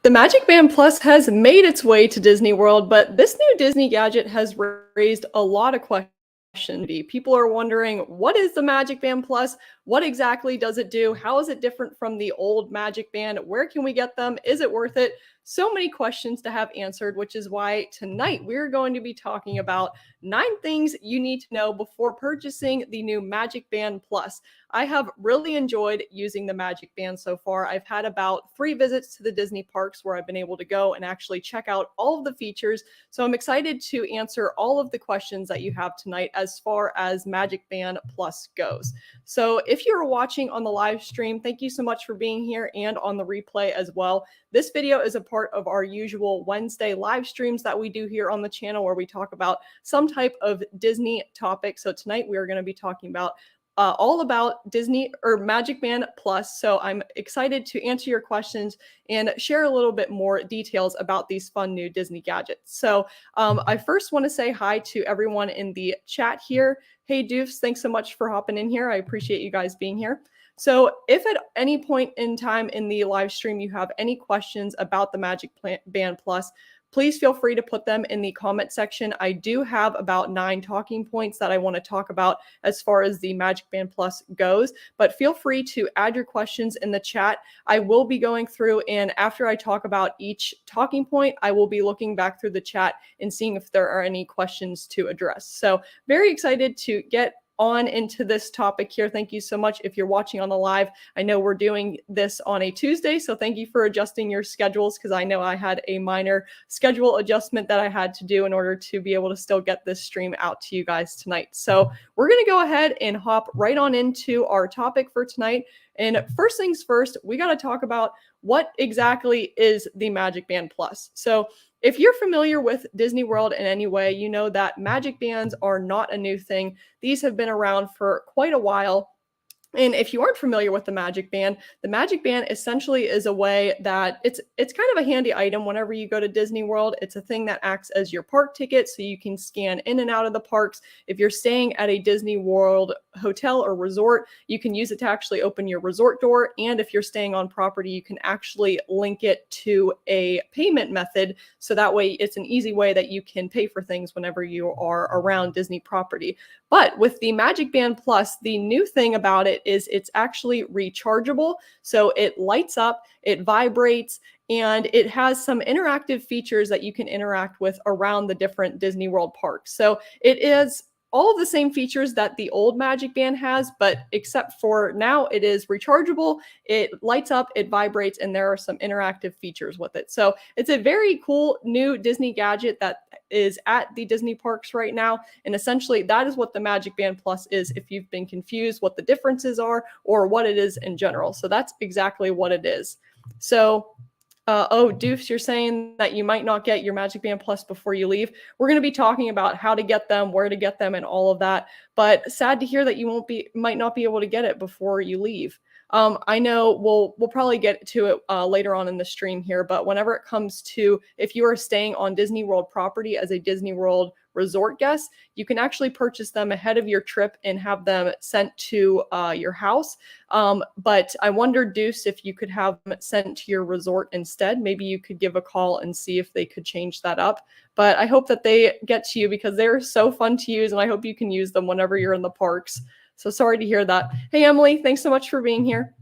The Magic Band Plus has made its way to Disney World, but this new Disney gadget has raised a lot of questions. People are wondering, what is the Magic Band Plus? What exactly does it do? How is it different from the old Magic Band? Where can we get them? Is it worth it? So many questions to have answered, which is why tonight we're going to be talking about 9 things you need to know before purchasing the new Magic Band Plus. I have really enjoyed using the Magic Band so far. I've had about 3 visits to the Disney parks where I've been able to go and actually check out all of the features. So I'm excited to answer all of the questions that you have tonight as far as Magic Band Plus goes. So if you're watching on the live stream, thank you so much for being here, and on the replay as well. This video is a part of our usual Wednesday live streams that we do here on the channel where we talk about some type of Disney topic. So tonight we are going to be talking about all about Disney or Magic Band Plus. So I'm excited to answer your questions and share a little bit more details about these fun new Disney gadgets. So I first want to say hi to everyone in the chat here. Hey Doofs, thanks so much for hopping in here. I appreciate you guys being here. So if at any point in time in the live stream you have any questions about the Magic Band Plus, please feel free to put them in the comment section. I do have about 9 talking points that I want to talk about as far as the Magic Band Plus goes, but feel free to add your questions in the chat. I will be going through, and after I talk about each talking point, I will be looking back through the chat and seeing if there are any questions to address. So very excited to get on into this topic here. Thank you so much if you're watching on the live. I know we're doing this on a Tuesday, so thank you for adjusting your schedules, because I know I had a minor schedule adjustment that I had to do in order to be able to still get this stream out to you guys tonight. So we're going to go ahead and hop right on into our topic for tonight. And first things first, we got to talk about what exactly is the Magic Band Plus. So if you're familiar with Disney World in any way, you know that Magic Bands are not a new thing. These have been around for quite a while. And if you aren't familiar with the Magic Band essentially is a way that it's kind of a handy item whenever you go to Disney World. It's a thing that acts as your park ticket, so you can scan in and out of the parks. If you're staying at a Disney World hotel or resort, you can use it to actually open your resort door. And if you're staying on property, you can actually link it to a payment method. So that way it's an easy way that you can pay for things whenever you are around Disney property. But with the Magic Band Plus, the new thing about it is it's actually rechargeable. So it lights up, it vibrates, and it has some interactive features that you can interact with around the different Disney World parks. So it is all of the same features that the old Magic Band has, but except for now it is rechargeable, it lights up, it vibrates, and there are some interactive features with it. So it's a very cool new Disney gadget that is at the Disney parks right now. And essentially that is what the Magic Band Plus is, if you've been confused what the differences are or what it is in general. So that's exactly what it is. So oh, Doofs, you're saying that you might not get your Magic Band Plus before you leave. We're going to be talking about how to get them, where to get them, and all of that. But sad to hear that you might not be able to get it before you leave. I know we'll probably get to it later on in the stream here, but whenever it comes to if you are staying on Disney World property as a Disney World resort guest, you can actually purchase them ahead of your trip and have them sent to your house. But I wonder, Deuce, if you could have them sent to your resort instead. Maybe you could give a call and see if they could change that up. But I hope that they get to you, because they're so fun to use, and I hope you can use them whenever you're in the parks. So sorry to hear that. Hey, Emily, thanks so much for being here.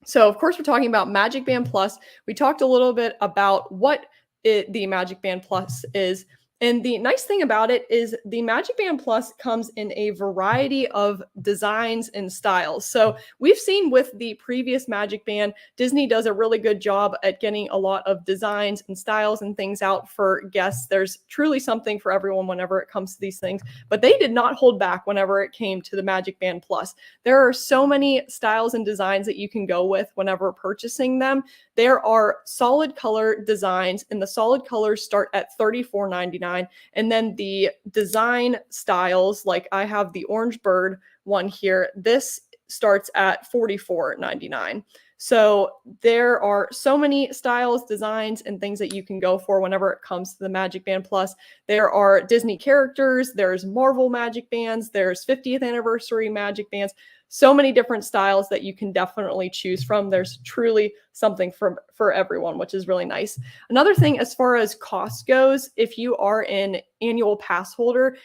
So, of course, we're talking about Magic Band Plus. We talked a little bit about what the Magic Band Plus is. And the nice thing about it is the Magic Band Plus comes in a variety of designs and styles. So we've seen with the previous Magic Band, Disney does a really good job at getting a lot of designs and styles and things out for guests. There's truly something for everyone whenever it comes to these things, but they did not hold back whenever it came to the Magic Band Plus. There are so many styles and designs that you can go with whenever purchasing them. There are solid color designs, and the solid colors start at $34.99. And then the design styles, like I have the orange bird one here, this starts at $44.99. So there are so many styles, designs, and things that you can go for whenever it comes to the Magic Band Plus. There are Disney characters, there's Marvel Magic Bands, there's 50th anniversary Magic Bands. so many different styles that you can definitely choose from. There's truly something for everyone, which is really nice. Another thing, as far as cost goes, if you are an annual pass holder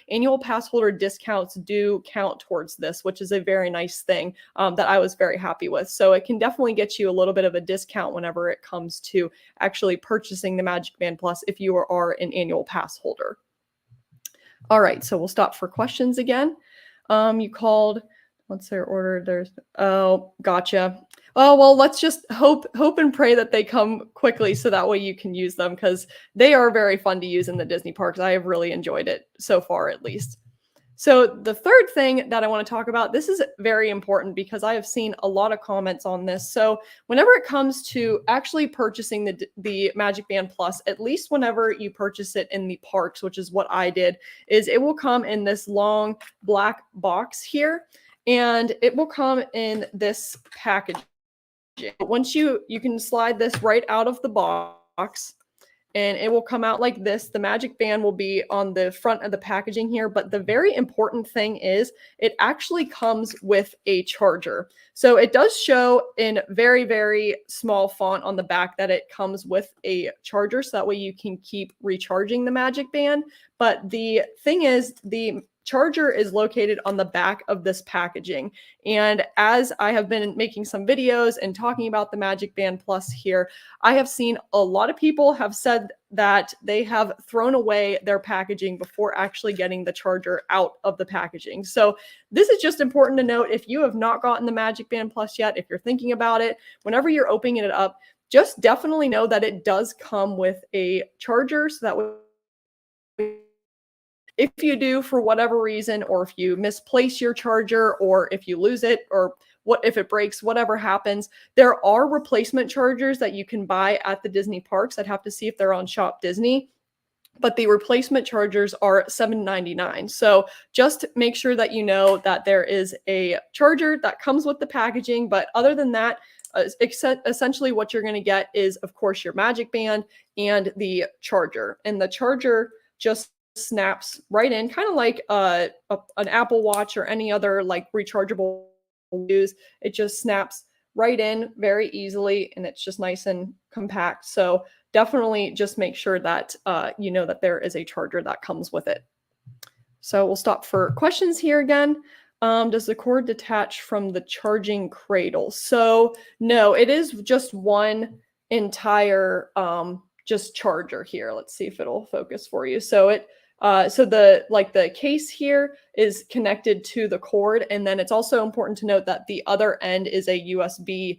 discounts do count towards this, which is a very nice thing that I was very happy with. So it can definitely get you a little bit of a discount whenever it comes to actually purchasing the MagicBand Plus if you are an annual pass holder. All right, so we'll stop for questions again. You called. What's their order? Oh, gotcha. Oh, well, let's just hope and pray that they come quickly so that way you can use them, because they are very fun to use in the Disney parks. I have really enjoyed it so far, at least. So the third thing that I want to talk about, this is very important because I have seen a lot of comments on this. So whenever it comes to actually purchasing the MagicBand Plus, at least whenever you purchase it in the parks, which is what I did, is it will come in this long black box here, and it will come in this package. Once you can slide this right out of the box, and it will come out like this. The Magic Band will be on the front of the packaging here, but the very important thing is it actually comes with a charger. So it does show in very, very small font on the back that it comes with a charger, so that way you can keep recharging the Magic Band. But the thing is, the charger is located on the back of this packaging. And as I have been making some videos and talking about the MagicBand Plus here, I have seen a lot of people have said that they have thrown away their packaging before actually getting the charger out of the packaging. So this is just important to note. If you have not gotten the MagicBand Plus yet, if you're thinking about it, whenever you're opening it up, just definitely know that it does come with a charger, so that way, if you do, for whatever reason, or if you misplace your charger, or if you lose it, or what if it breaks, whatever happens, there are replacement chargers that you can buy at the Disney parks. I'd have to see if they're on Shop Disney, but the replacement chargers are $7.99. So just make sure that you know that there is a charger that comes with the packaging. But other than that, essentially what you're going to get is, of course, your Magic Band and the charger. And the charger just snaps right in, kind of like an Apple Watch or any other like rechargeable use. It just snaps right in very easily, and it's just nice and compact. So definitely just make sure that you know that there is a charger that comes with it. So we'll stop for questions here again. Does the cord detach from the charging cradle? So no, it is just one entire just charger here. Let's see if it'll focus for you. So the case here is connected to the cord, and then it's also important to note that the other end is a USB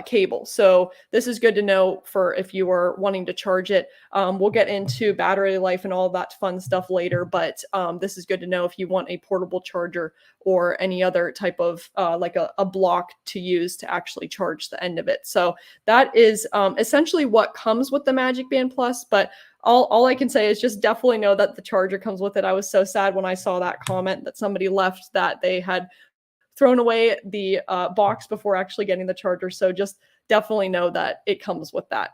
cable. So this is good to know for if you are wanting to charge it. We'll get into battery life and all that fun stuff later, but this is good to know if you want a portable charger or any other type of like a block to use to actually charge the end of it. So that is essentially what comes with the MagicBand Plus, but all I can say is just definitely know that the charger comes with it. I was so sad when I saw that comment that somebody left that they had thrown away the box before actually getting the charger. So just definitely know that it comes with that.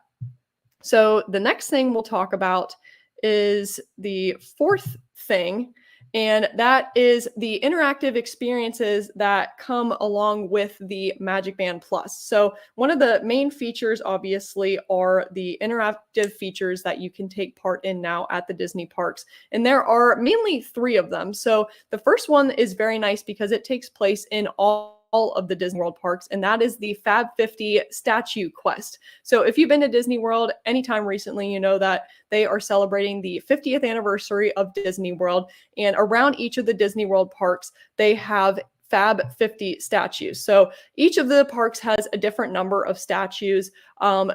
So the next thing we'll talk about is the fourth thing, and that is the interactive experiences that come along with the MagicBand Plus. So one of the main features, obviously, are the interactive features that you can take part in now at the Disney parks. And there are mainly 3 of them. So the first one is very nice because it takes place in all of the Disney World parks, and that is the Fab 50 statue quest. So if you've been to Disney World anytime recently, you know that they are celebrating the 50th anniversary of Disney World, and around each of the Disney World parks, they have Fab 50 statues. So each of the parks has a different number of statues.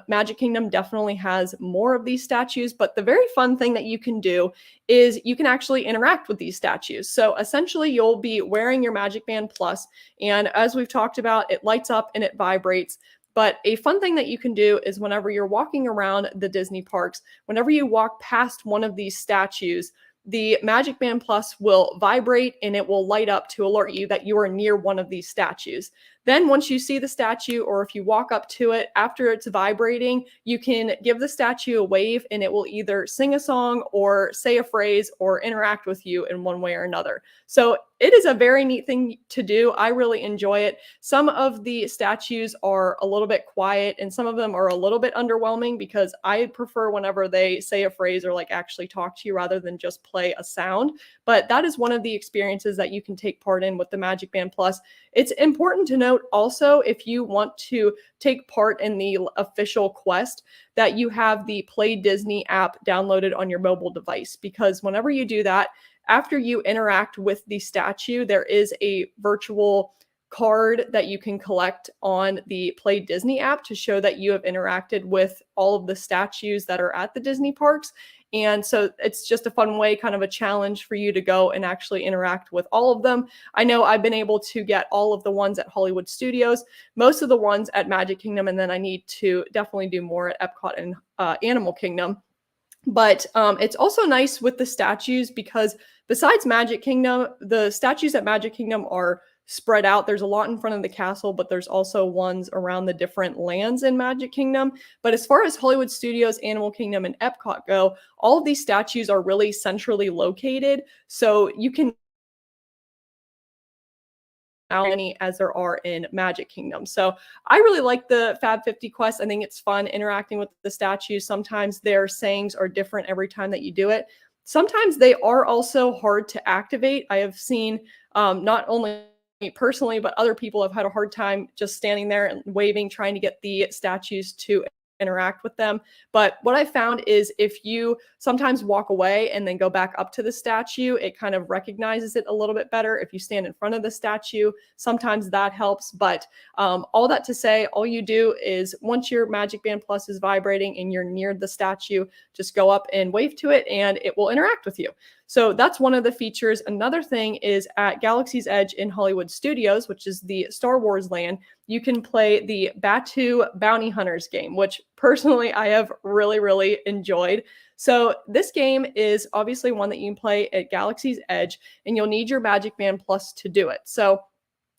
Magic Kingdom definitely has more of these statues, but the very fun thing that you can do is you can actually interact with these statues. So essentially you'll be wearing your MagicBand Plus, and as we've talked about, it lights up and it vibrates. But a fun thing that you can do is whenever you're walking around the Disney parks, whenever you walk past one of these statues, the MagicBand Plus will vibrate and it will light up to alert you that you are near one of these statues. Then once you see the statue, or if you walk up to it after it's vibrating, you can give the statue a wave and it will either sing a song or say a phrase or interact with you in one way or another. So it is a very neat thing to do. I really enjoy it. Some of the statues are a little bit quiet and some of them are a little bit underwhelming because I prefer whenever they say a phrase or like actually talk to you rather than just play a sound. But that is one of the experiences that you can take part in with the MagicBand Plus. It's important to note also, if you want to take part in the official quest, that you have the Play Disney app downloaded on your mobile device, because whenever you do that, after you interact with the statue, there is a virtual card that you can collect on the Play Disney app to show that you have interacted with all of the statues that are at the Disney parks. And so it's just a fun way, kind of a challenge for you to go and actually interact with all of them. I know I've been able to get all of the ones at Hollywood Studios, most of the ones at Magic Kingdom, and then I need to definitely do more at Epcot and Animal Kingdom. But it's also nice with the statues because besides Magic Kingdom, the statues at Magic Kingdom are spread out. There's a lot in front of the castle, but there's also ones around the different lands in Magic Kingdom. But as far as Hollywood Studios, Animal Kingdom, and Epcot go, all of these statues are really centrally located. So you can many as there are in Magic Kingdom. So I really like the Fab 50 quest. I think it's fun interacting with the statues. Sometimes their sayings are different every time that you do it. Sometimes they are also hard to activate. I have seen not only me personally, but other people have had a hard time just standing there and waving, trying to get the statues to interact with them. But what I found is if you sometimes walk away and then go back up to the statue, it kind of recognizes it a little bit better. If you stand in front of the statue, sometimes that helps. But all that to say, all you do is once your MagicBand Plus is vibrating and you're near the statue, just go up and wave to it and it will interact with you. So that's one of the features. Another thing is at Galaxy's Edge in Hollywood Studios, which is the Star Wars land, you can play the Batuu Bounty Hunters game, which personally I have really enjoyed. So this game is obviously one that you can play at Galaxy's Edge, and you'll need your MagicBand Plus to do it.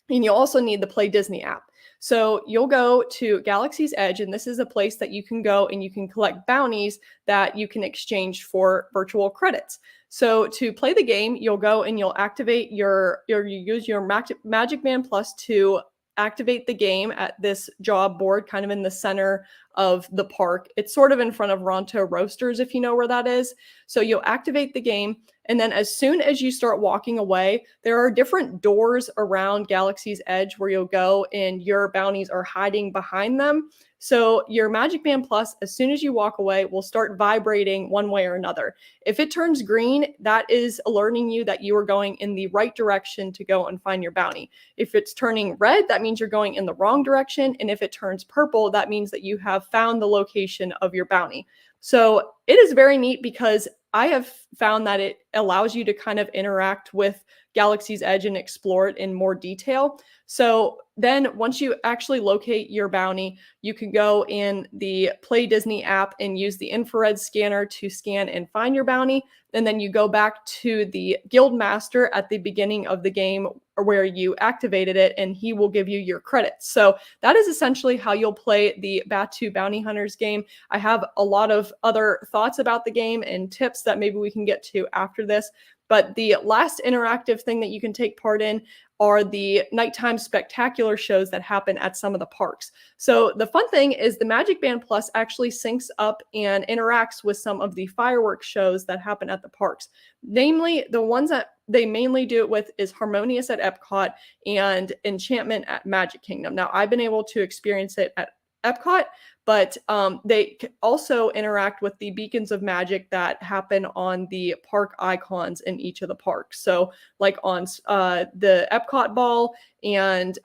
And you'll also need the Play Disney app. So you'll go to Galaxy's Edge, and this is a place that you can go and you can collect bounties that you can exchange for virtual credits. So to play the game, you'll go and you'll activate you use your MagicBand Plus to activate the game at this job board kind of in the center of the park. It's sort of in front of Ronto Roasters, if you know where that is. So you'll activate the game, and then as soon as you start walking away, there are different doors around Galaxy's Edge where you'll go and your bounties are hiding behind them. So your MagicBand Plus, as soon as you walk away, will start vibrating one way or another. If it turns green, that is alerting you that you are going in the right direction to go and find your bounty. If it's turning red, that means you're going in the wrong direction. And if it turns purple, that means that you have found the location of your bounty. So it is very neat because I have found that it allows you to kind of interact with Galaxy's Edge and explore it in more detail. So then once you actually locate your bounty, you can go in the Play Disney app and use the infrared scanner to scan and find your bounty. And then you go back to the guild master at the beginning of the game where you activated it, and he will give you your credits. So that is essentially how you'll play the Batuu Bounty Hunters game. I have a lot of other thoughts about the game and tips that maybe we can get to after this. But the last interactive thing that you can take part in are the nighttime spectacular shows that happen at some of the parks. So the fun thing is the MagicBand Plus actually syncs up and interacts with some of the fireworks shows that happen at the parks. Namely, the ones that they mainly do it with is Harmonious at Epcot and Enchantment at Magic Kingdom. Now, I've been able to experience it at Epcot, but they also interact with the beacons of magic that happen on the park icons in each of the parks. So like on the Epcot ball and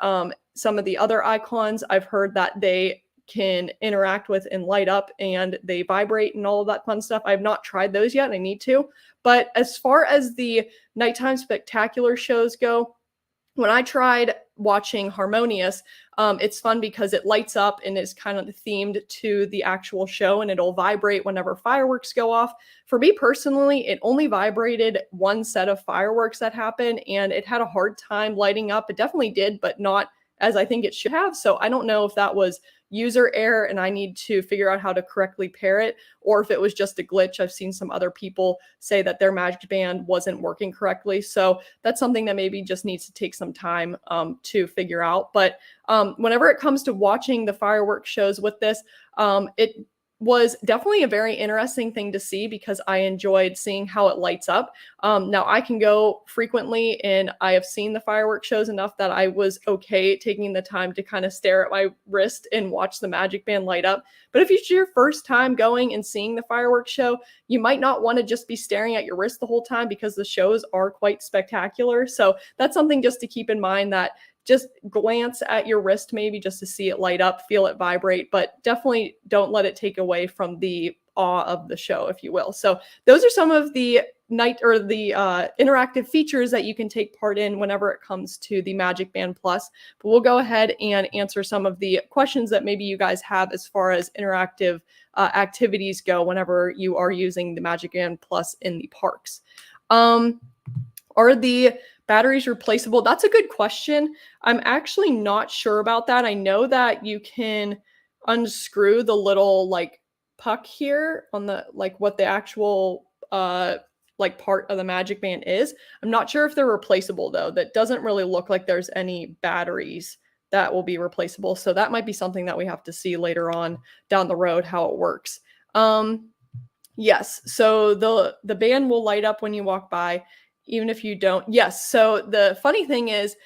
some of the other icons, I've heard that they can interact with and light up and they vibrate and all of that fun stuff. I've not tried those yet. I need to. But as far as the nighttime spectacular shows go, when I tried watching Harmonious, it's fun because it lights up and is kind of themed to the actual show, and it'll vibrate whenever fireworks go off. For me personally, it only vibrated one set of fireworks that happened, and it had a hard time lighting up. It definitely did, but not as I think it should have. So I don't know if that was user error and I need to figure out how to correctly pair it, or if it was just a glitch. I've seen some other people say that their MagicBand wasn't working correctly. So that's something that maybe just needs to take some time to figure out. But whenever it comes to watching the fireworks shows with this, it was definitely a very interesting thing to see because I enjoyed seeing how it lights up. Now I can go frequently and I have seen the fireworks shows enough that I was okay taking the time to kind of stare at my wrist and watch the MagicBand light up. But if it's your first time going and seeing the fireworks show, you might not want to just be staring at your wrist the whole time because the shows are quite spectacular. So that's something just to keep in mind, that just glance at your wrist maybe just to see it light up, feel it vibrate, but definitely don't let it take away from the awe of the show, if you will. So those are some of the interactive features that you can take part in whenever it comes to the MagicBand Plus. But we'll go ahead and answer some of the questions that maybe you guys have as far as interactive activities go whenever you are using the MagicBand Plus in the parks. Are the batteries replaceable? That's a good question. I'm actually not sure about that. I know that you can unscrew the little like puck here on the like what the actual like part of the MagicBand is. I'm not sure if they're replaceable though. That doesn't really look like there's any batteries that will be replaceable. So that might be something that we have to see later on down the road how it works. Yes, so the band will light up when you walk by, even if you don't. Yes, so the funny thing is,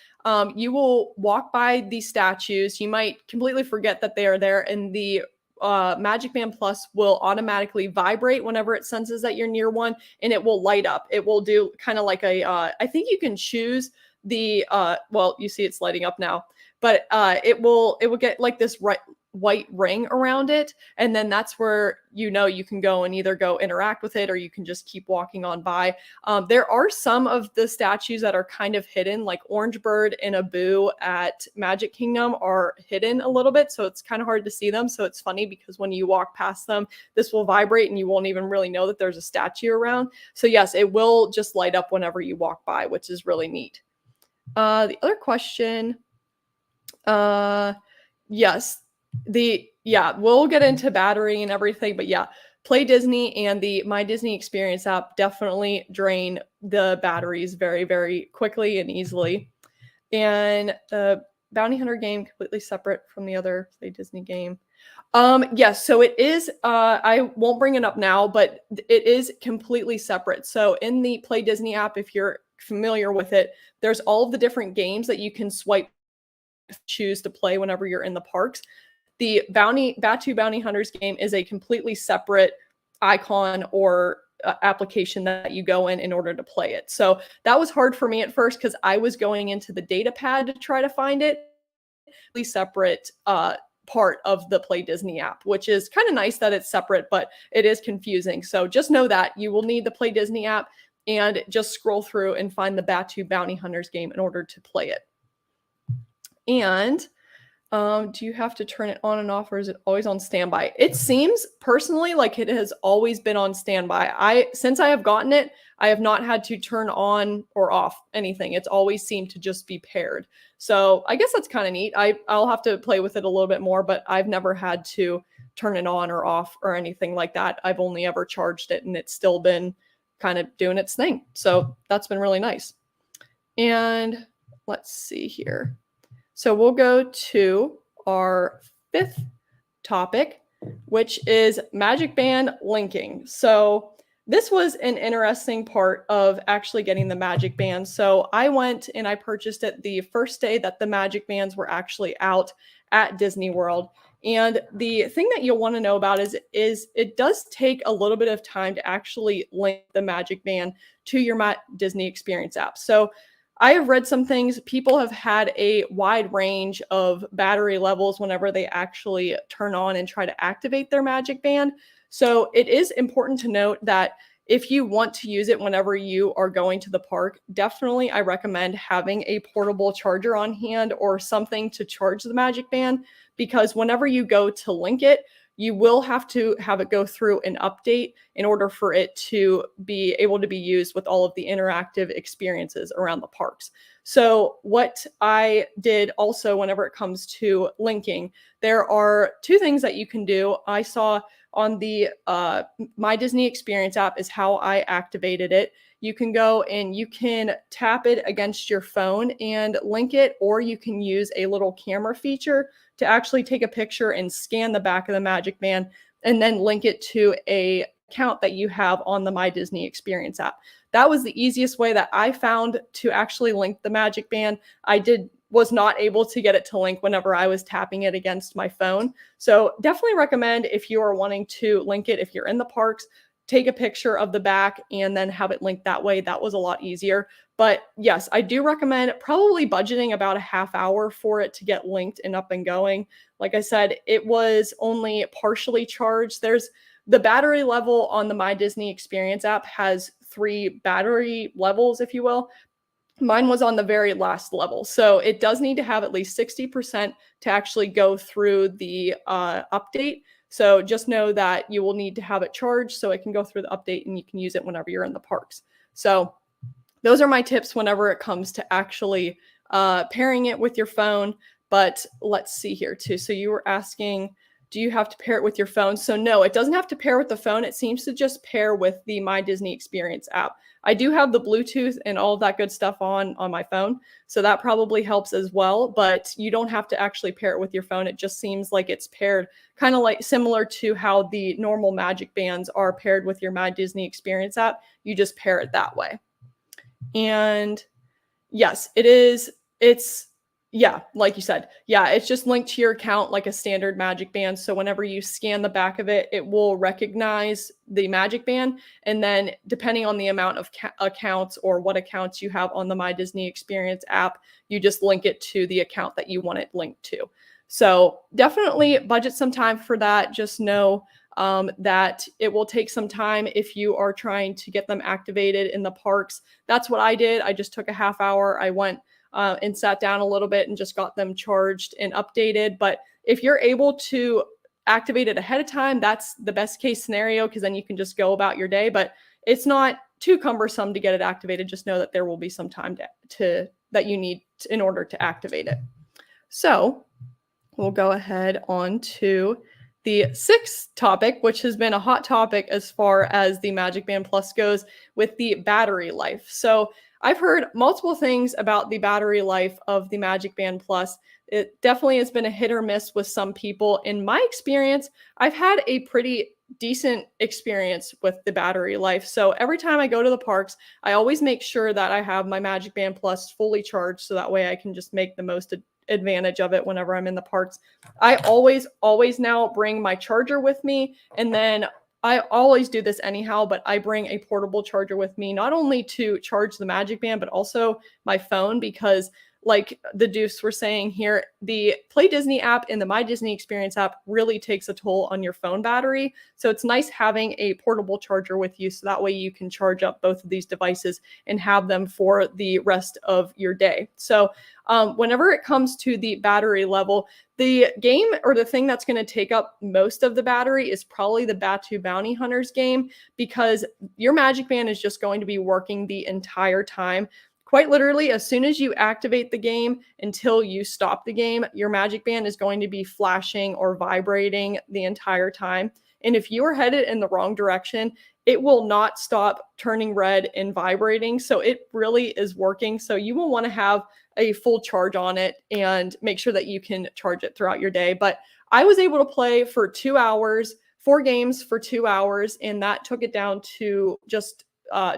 you will walk by these statues. You might completely forget that they are there, and the MagicBand Plus will automatically vibrate whenever it senses that you're near one, and it will light up. It will do kind of like a, I think you can choose the, well, you see it's lighting up now, but it will get like this white ring around it, and then that's where you can go and either go interact with it or you can just keep walking on by. There are some of the statues that are kind of hidden, like Orange Bird and Abu at Magic Kingdom are hidden a little bit, so it's kind of hard to see them. So it's funny because when you walk past them, this will vibrate and you won't even really know that there's a statue around. So yes, it will just light up whenever you walk by, which is really neat. The other question, yes, we'll get into battery and everything, but yeah, Play Disney and the My Disney Experience app definitely drain the batteries very, very quickly and easily. And the Bounty Hunter game completely separate from the other Play Disney game. Yes, so it is, I won't bring it up now, but it is completely separate. So in the Play Disney app, if you're familiar with it, there's all of the different games that you can choose to play whenever you're in the parks. The Batu Bounty Hunters game is a completely separate icon or application that you go in order to play it. So that was hard for me at first because I was going into the data pad to try to find it. Separate part of the Play Disney app, which is kind of nice that it's separate, but it is confusing. So just know that you will need the Play Disney app and just scroll through and find the Batu Bounty Hunters game in order to play it. And do you have to turn it on and off, or is it always on standby? It seems personally like it has always been on standby. Since I have gotten it, I have not had to turn on or off anything. It's always seemed to just be paired. So I guess that's kind of neat. I'll have to play with it a little bit more, but I've never had to turn it on or off or anything like that. I've only ever charged it and it's still been kind of doing its thing. So that's been really nice. And let's see here. So we'll go to our fifth topic, which is MagicBand linking. So this was an interesting part of actually getting the MagicBand. So I went and I purchased it the first day that the MagicBands were actually out at Disney World. And the thing that you'll want to know about is it does take a little bit of time to actually link the MagicBand to your Disney Experience app. So I have read some things. People have had a wide range of battery levels whenever they actually turn on and try to activate their MagicBand. So it is important to note that if you want to use it whenever you are going to the park, definitely I recommend having a portable charger on hand or something to charge the MagicBand, because whenever you go to link it, you will have to have it go through an update in order for it to be able to be used with all of the interactive experiences around the parks. So what I did also whenever it comes to linking, there are two things that you can do. I saw on the My Disney Experience app is how I activated it. You can go and you can tap it against your phone and link it, or you can use a little camera feature to actually take a picture and scan the back of the MagicBand and then link it to a account that you have on the My Disney Experience app. That was the easiest way that I found to actually link the MagicBand. Was not able to get it to link whenever I was tapping it against my phone. So definitely recommend, if you are wanting to link it, if you're in the parks, take a picture of the back and then have it linked that way. That was a lot easier. But yes, I do recommend probably budgeting about a half hour for it to get linked and up and going. Like I said, it was only partially charged. There's the battery level on the My Disney Experience app has 3 battery levels, if you will. Mine was on the very last level. So it does need to have at least 60% to actually go through the update. So just know that you will need to have it charged so it can go through the update and you can use it whenever you're in the parks. So those are my tips whenever it comes to actually pairing it with your phone. But let's see here too. So you were asking, do you have to pair it with your phone? So no, it doesn't have to pair with the phone. It seems to just pair with the My Disney Experience app. I do have the Bluetooth and all of that good stuff on my phone, so that probably helps as well, but you don't have to actually pair it with your phone. It just seems like it's paired kind of like similar to how the normal Magic Bands are paired with your My Disney Experience app. You just pair it that way. And yes, it is. Yeah, like you said, yeah, it's just linked to your account like a standard Magic Band. So whenever you scan the back of it, it will recognize the Magic Band. And then depending on the amount of accounts or what accounts you have on the My Disney Experience app, you just link it to the account that you want it linked to. So definitely budget some time for that. Just know that it will take some time if you are trying to get them activated in the parks. That's what I did. I just took a half hour. I went and sat down a little bit and just got them charged and updated. But if you're able to activate it ahead of time, that's the best case scenario, because then you can just go about your day. But it's not too cumbersome to get it activated. Just know that there will be some time that you need in order to activate it. So we'll go ahead on to the sixth topic, which has been a hot topic as far as the MagicBand Plus goes, with the battery life. So I've heard multiple things about the battery life of the MagicBand Plus. It definitely has been a hit or miss with some people. In my experience, I've had a pretty decent experience with the battery life. So every time I go to the parks, I always make sure that I have my MagicBand Plus fully charged, so that way I can just make the most advantage of it whenever I'm in the parks. I always now bring my charger with me, and then I always do this anyhow, but I bring a portable charger with me, not only to charge the MagicBand, but also my phone, because like the Deuce were saying here, the Play Disney app and the My Disney Experience app really takes a toll on your phone battery. So it's nice having a portable charger with you, so that way you can charge up both of these devices and have them for the rest of your day. So whenever it comes to the battery level, the game or the thing that's going to take up most of the battery is probably the Batu Bounty Hunters game, because your MagicBand is just going to be working the entire time. Quite literally, as soon as you activate the game until you stop the game, your MagicBand is going to be flashing or vibrating the entire time. And if you are headed in the wrong direction, it will not stop turning red and vibrating. So it really is working. So you will want to have a full charge on it and make sure that you can charge it throughout your day. But I was able to play for 2 hours, 4 games for 2 hours, and that took it down to just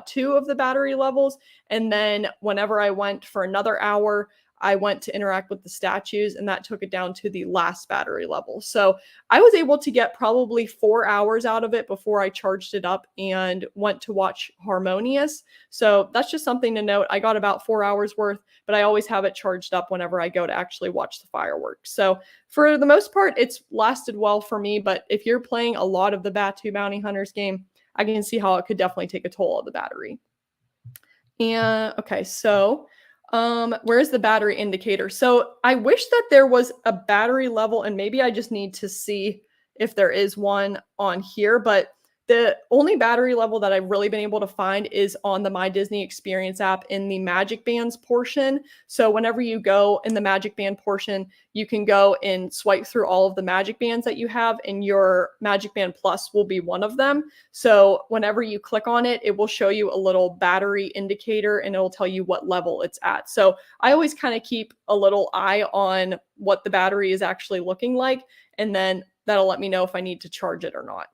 2 of the battery levels. And then whenever I went for another hour, I went to interact with the statues, and that took it down to the last battery level. So I was able to get probably 4 hours out of it before I charged it up and went to watch Harmonious. So that's just something to note. I got about 4 hours worth, but I always have it charged up whenever I go to actually watch the fireworks. So for the most part, it's lasted well for me. But if you're playing a lot of the Batu Bounty Hunters game, I can see how it could definitely take a toll of the battery. And okay, so where's the battery indicator? So I wish that there was a battery level, and maybe I just need to see if there is one on here, but The only battery level that I've really been able to find is on the My Disney Experience app in the Magic Bands portion. So whenever you go in the Magic Band portion, you can go and swipe through all of the Magic Bands that you have, and your Magic Band Plus will be one of them. So whenever you click on it, it will show you a little battery indicator and it will tell you what level it's at. So I always kind of keep a little eye on what the battery is actually looking like, and then that'll let me know if I need to charge it or not.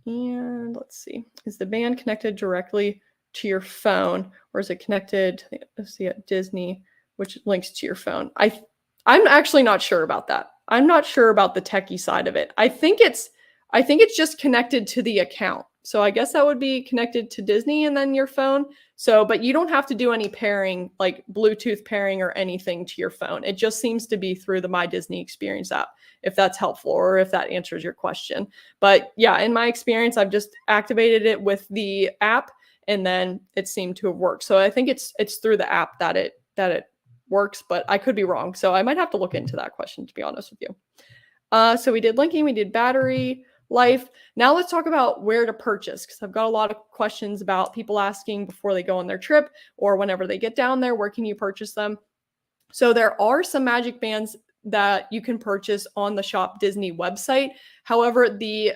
And let's see, is the band connected directly to your phone, or is it connected? Let's see, at Disney, which links to your phone. I'm actually not sure about that. I'm not sure about the techie side of it. I think it's just connected to the account. So I guess that would be connected to Disney and then your phone. So, but you don't have to do any pairing, like Bluetooth pairing or anything to your phone. It just seems to be through the My Disney Experience app, if that's helpful or if that answers your question. But yeah, in my experience, I've just activated it with the app and then it seemed to have worked. So I think it's through the app that it works, but I could be wrong. So I might have to look into that question, to be honest with you. So we did linking, we did battery life. Now let's talk about where to purchase, because I've got a lot of questions about people asking before they go on their trip or whenever they get down there, where can you purchase them? So there are some Magic Bands that you can purchase on the Shop Disney website. However, the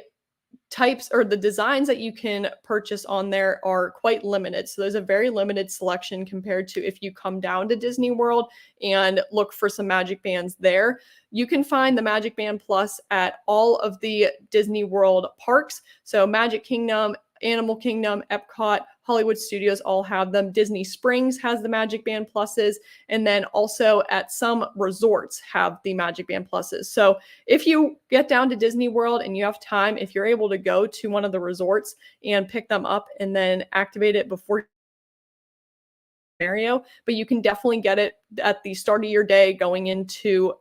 types or the designs that you can purchase on there are quite limited. So there's a very limited selection compared to if you come down to Disney World and look for some Magic Bands there. You can find the Magic Band Plus at all of the Disney World parks. So Magic Kingdom, Animal Kingdom, Epcot, Hollywood Studios all have them. Disney Springs has the Magic Band Pluses, and then also at some resorts have the Magic Band Pluses. So if you get down to Disney World and you have time, if you're able to go to one of the resorts and pick them up and then activate it before scenario, but you can definitely get it at the start of your day going into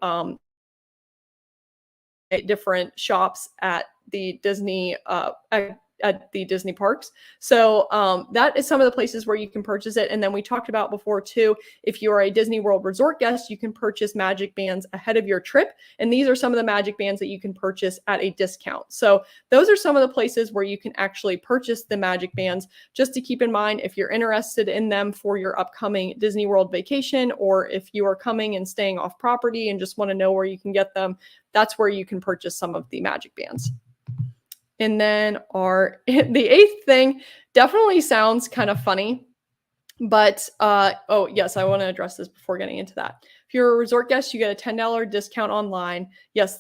different shops at the Disney at the Disney parks. So that is some of the places where you can purchase it. And then we talked about before too, if you are a Disney World Resort guest, you can purchase Magic Bands ahead of your trip. And these are some of the Magic Bands that you can purchase at a discount. So those are some of the places where you can actually purchase the Magic Bands. Just to keep in mind, if you're interested in them for your upcoming Disney World vacation, or if you are coming and staying off property and just want to know where you can get them, that's where you can purchase some of the Magic Bands. And then the eighth thing definitely sounds kind of funny, but oh yes, I want to address this before getting into that. If you're a resort guest, you get a $10 discount online. Yes,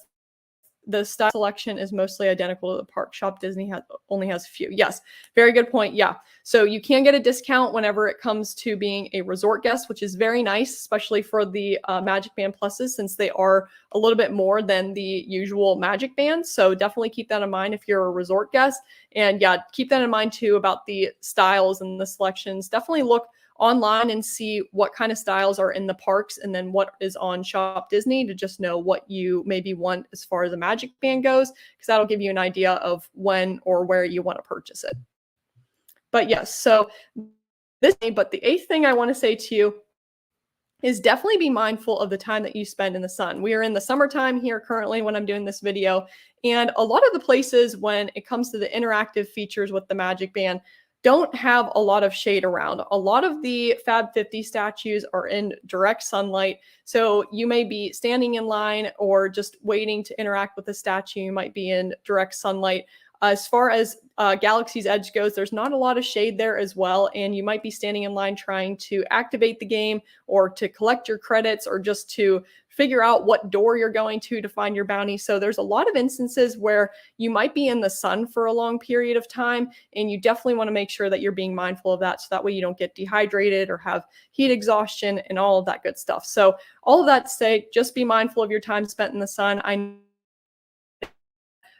the style selection is mostly identical to the park. Shop Disney only has a few. Yes, very good point. Yeah, so you can get a discount whenever it comes to being a resort guest, which is very nice, especially for the Magic Band Pluses, since they are a little bit more than the usual Magic Bands. So definitely keep that in mind if you're a resort guest. And yeah, keep that in mind too about the styles and the selections. Definitely look online and see what kind of styles are in the parks and then what is on Shop Disney to just know what you maybe want as far as a Magic Band goes, because that'll give you an idea of when or where you want to purchase it. But yes, so but the eighth thing I want to say to you is definitely be mindful of the time that you spend in the sun. We are in the summertime here currently when I'm doing this video, and a lot of the places when it comes to the interactive features with the Magic Band don't have a lot of shade around. A lot of the Fab 50 statues are in direct sunlight. So you may be standing in line or just waiting to interact with the statue. You might be in direct sunlight. As far as Galaxy's Edge goes, there's not a lot of shade there as well. And you might be standing in line trying to activate the game or to collect your credits or just to figure out what door you're going to find your bounty. So there's a lot of instances where you might be in the sun for a long period of time, and you definitely want to make sure that you're being mindful of that, so that way you don't get dehydrated or have heat exhaustion and all of that good stuff. So all of that to say, just be mindful of your time spent in the sun. I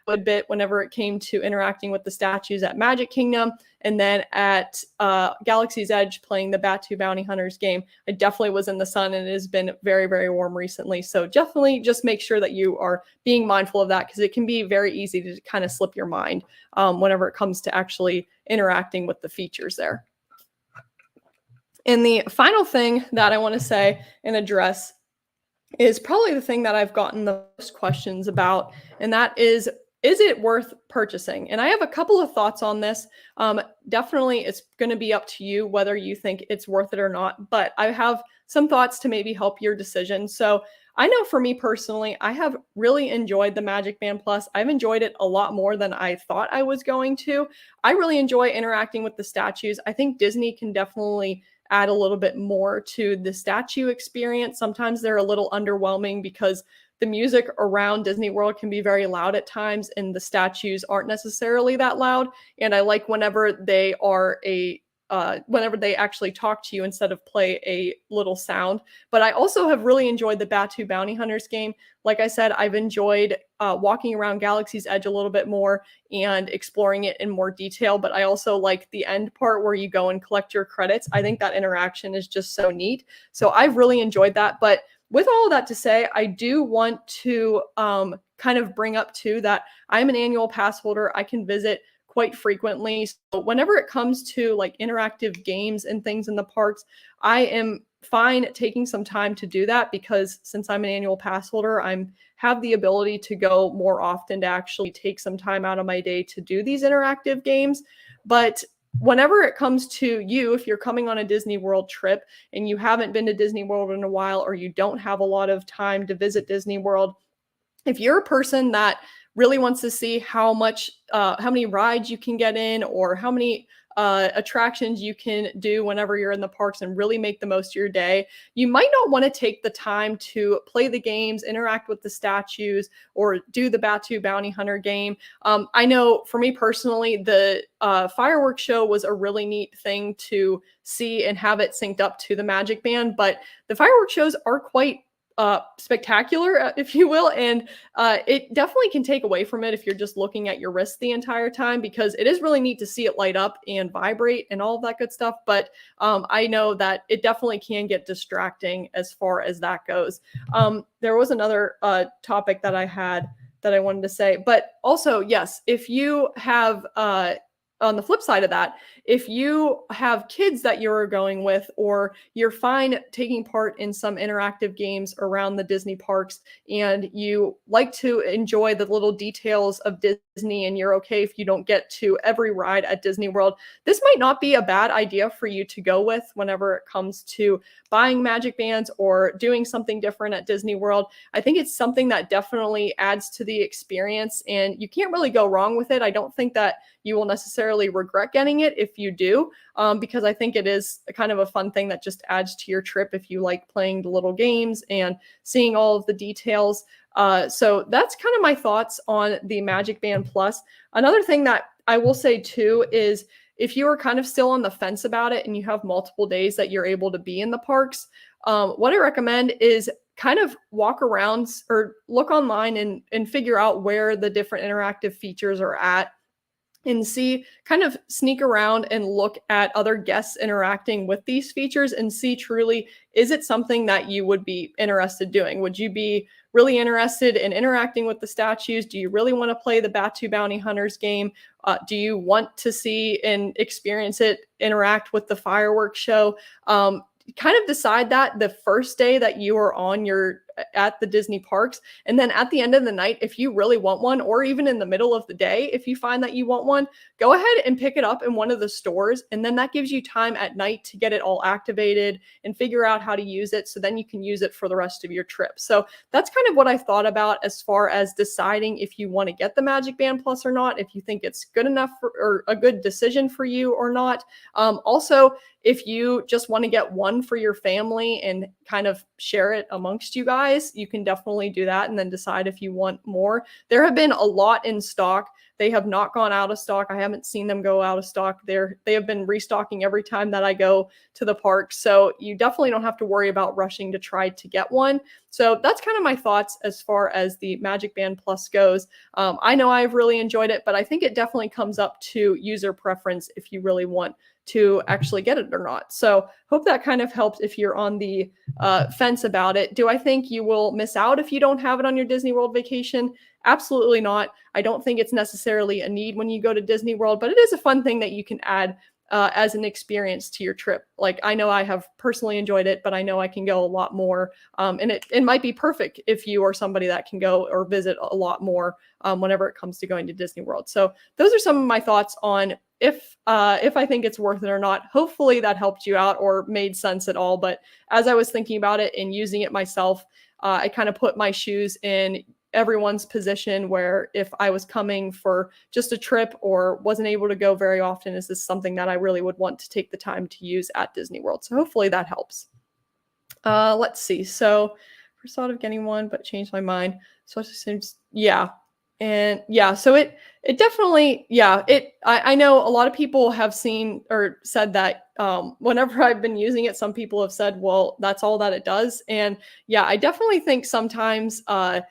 a bit whenever it came to interacting with the statues at Magic Kingdom, and then at Galaxy's Edge playing the Batu Bounty Hunters game. I definitely was in the sun, and it has been very, very warm recently. So definitely just make sure that you are being mindful of that, because it can be very easy to kind of slip your mind whenever it comes to actually interacting with the features there. And the final thing that I want to say and address is probably the thing that I've gotten the most questions about, and that is, is it worth purchasing? And I have a couple of thoughts on this. Definitely, it's going to be up to you whether you think it's worth it or not. But I have some thoughts to maybe help your decision. So I know for me personally, I have really enjoyed the Magic Band Plus. I've enjoyed it a lot more than I thought I was going to. I really enjoy interacting with the statues. I think Disney can definitely add a little bit more to the statue experience. Sometimes they're a little underwhelming because the music around Disney World can be very loud at times, and the statues aren't necessarily that loud. And I like whenever they actually talk to you instead of play a little sound. But I also have really enjoyed the Batu Bounty Hunters game. Like I said, I've enjoyed walking around Galaxy's Edge a little bit more and exploring it in more detail. But I also like the end part where you go and collect your credits. I think that interaction is just so neat. So I've really enjoyed that. But with all of that to say, I do want to kind of bring up too that I'm an annual pass holder. I can visit quite frequently. So whenever it comes to like interactive games and things in the parks, I am fine taking some time to do that because since I'm an annual pass holder, I'm have the ability to go more often to actually take some time out of my day to do these interactive games. But whenever it comes to you, if you're coming on a Disney World trip and you haven't been to Disney World in a while, or you don't have a lot of time to visit Disney World, if you're a person that really wants to see how many rides you can get in or how many attractions you can do whenever you're in the parks and really make the most of your day, you might not want to take the time to play the games, interact with the statues, or do the Batu Bounty Hunter game. I know for me personally, the fireworks show was a really neat thing to see and have it synced up to the Magic Band, but the fireworks shows are quite spectacular, if you will. And it definitely can take away from it if you're just looking at your wrist the entire time, because it is really neat to see it light up and vibrate and all of that good stuff. But I know that it definitely can get distracting as far as that goes. There was another topic that I had that I wanted to say, but also, yes, if you have on the flip side of that, if you have kids that you're going with, or you're fine taking part in some interactive games around the Disney parks, and you like to enjoy the little details of Disney, and you're okay if you don't get to every ride at Disney World, this might not be a bad idea for you to go with whenever it comes to buying Magic Bands or doing something different at Disney World. I think it's something that definitely adds to the experience, and you can't really go wrong with it. I don't think that you will necessarily regret getting it if you do, because I think it is kind of a fun thing that just adds to your trip if you like playing the little games and seeing all of the details. So that's kind of my thoughts on the Magic Band Plus. Another thing that I will say too is if you are kind of still on the fence about it and you have multiple days that you're able to be in the parks, what I recommend is kind of walk around or look online and figure out where the different interactive features are at, and see, kind of sneak around and look at other guests interacting with these features and see truly, is it something that you would be interested doing? Would you be really interested in interacting with the statues? Do you really want to play the Batu Bounty Hunters game? Do you want to see and experience it, interact with the fireworks show? Kind of decide that the first day that you are at the Disney parks. And then at the end of the night, if you really want one, or even in the middle of the day, if you find that you want one, go ahead and pick it up in one of the stores. And then that gives you time at night to get it all activated and figure out how to use it. So then you can use it for the rest of your trip. So that's kind of what I thought about as far as deciding if you want to get the Magic Band Plus or not, if you think it's good enough or a good decision for you or not. Also, if you just want to get one for your family and kind of share it amongst you guys, you can definitely do that and then decide if you want more. There have been a lot in stock. They have not gone out of stock. I haven't seen them go out of stock. They have been restocking every time that I go to the park. So you definitely don't have to worry about rushing to try to get one. So that's kind of my thoughts as far as the Magic Band Plus goes. I know I've really enjoyed it, but I think it definitely comes up to user preference if you really want to actually get it or not. So hope that kind of helps if you're on the fence about it. Do I think you will miss out if you don't have it on your Disney World vacation? Absolutely not. I don't think it's necessarily a need when you go to Disney World, but it is a fun thing that you can add as an experience to your trip. Like I know I have personally enjoyed it, but I know I can go a lot more. And it might be perfect if you are somebody that can go or visit a lot more whenever it comes to going to Disney World. So those are some of my thoughts on if I think it's worth it or not. Hopefully that helped you out or made sense at all. But as I was thinking about it and using it myself, I kind of put my shoes in everyone's position where if I was coming for just a trip or wasn't able to go very often, is this something that I really would want to take the time to use at Disney World? So hopefully that helps. Let's see. So first thought of getting one, but changed my mind. So it seems, yeah. And yeah, so it definitely, yeah, I know a lot of people have seen or said that whenever I've been using it, some people have said, well, that's all that it does. And yeah, I definitely think sometimes I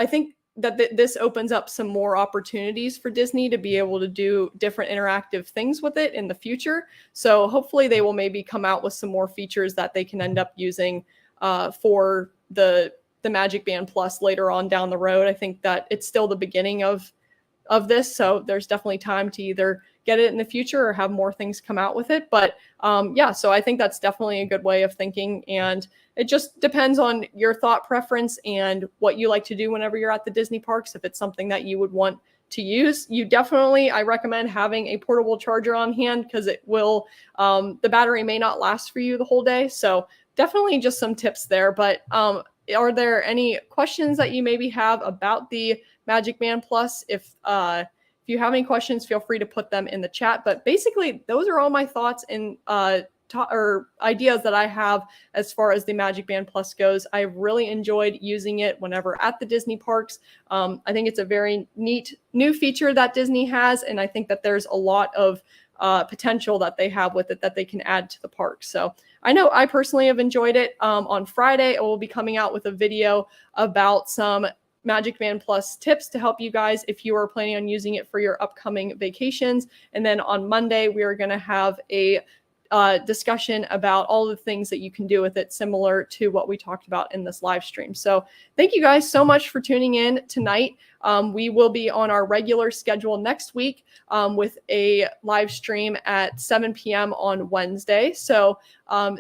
think that this opens up some more opportunities for Disney to be able to do different interactive things with it in the future. So hopefully they will maybe come out with some more features that they can end up using for the MagicBand Plus later on down the road. I think that it's still the beginning of this, so there's definitely time to either get it in the future or have more things come out with it. But yeah, so I think that's definitely a good way of thinking, and it just depends on your thought preference and what you like to do whenever you're at the Disney parks. If it's something that you would want to use, I recommend having a portable charger on hand, because it will the battery may not last for you the whole day. So definitely just some tips there. But are there any questions that you maybe have about the MagicBand Plus? If you have any questions, feel free to put them in the chat. But basically, those are all my thoughts and or ideas that I have as far as the MagicBand Plus goes. I really enjoyed using it whenever at the Disney parks. I think it's a very neat new feature that Disney has, and I think that there's a lot of potential that they have with it that they can add to the park. So I know I personally have enjoyed it. On Friday, I will be coming out with a video about some MagicBand Plus tips to help you guys if you are planning on using it for your upcoming vacations. And then on Monday, we are going to have a discussion about all the things that you can do with it, similar to what we talked about in this live stream. So thank you guys so much for tuning in tonight. We will be on our regular schedule next week with a live stream at 7 p.m. on Wednesday. So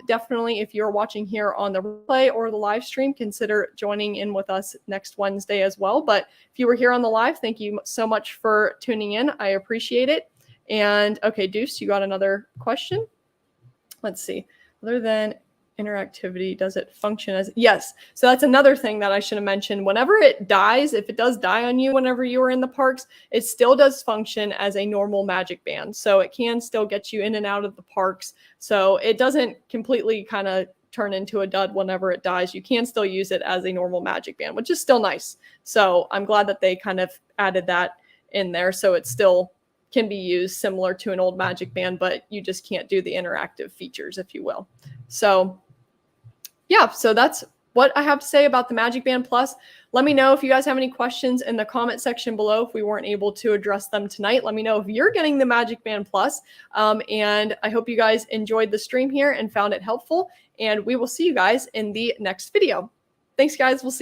definitely, if you're watching here on the replay or the live stream, consider joining in with us next Wednesday as well. But if you were here on the live, thank you so much for tuning in. I appreciate it. And okay, Deuce, you got another question? Let's see. Other than interactivity, does it function as... Yes. So that's another thing that I should have mentioned. Whenever it dies, if it does die on you whenever you are in the parks, it still does function as a normal MagicBand. So it can still get you in and out of the parks. So it doesn't completely kind of turn into a dud whenever it dies. You can still use it as a normal MagicBand, which is still nice. So I'm glad that they kind of added that in there. So it's still can be used similar to an old MagicBand, but you just can't do the interactive features, if you will. So yeah, so that's what I have to say about the MagicBand Plus. Let me know if you guys have any questions in the comment section below. If we weren't able to address them tonight, let me know if you're getting the MagicBand Plus. And I hope you guys enjoyed the stream here and found it helpful. And we will see you guys in the next video. Thanks, guys. We'll see you.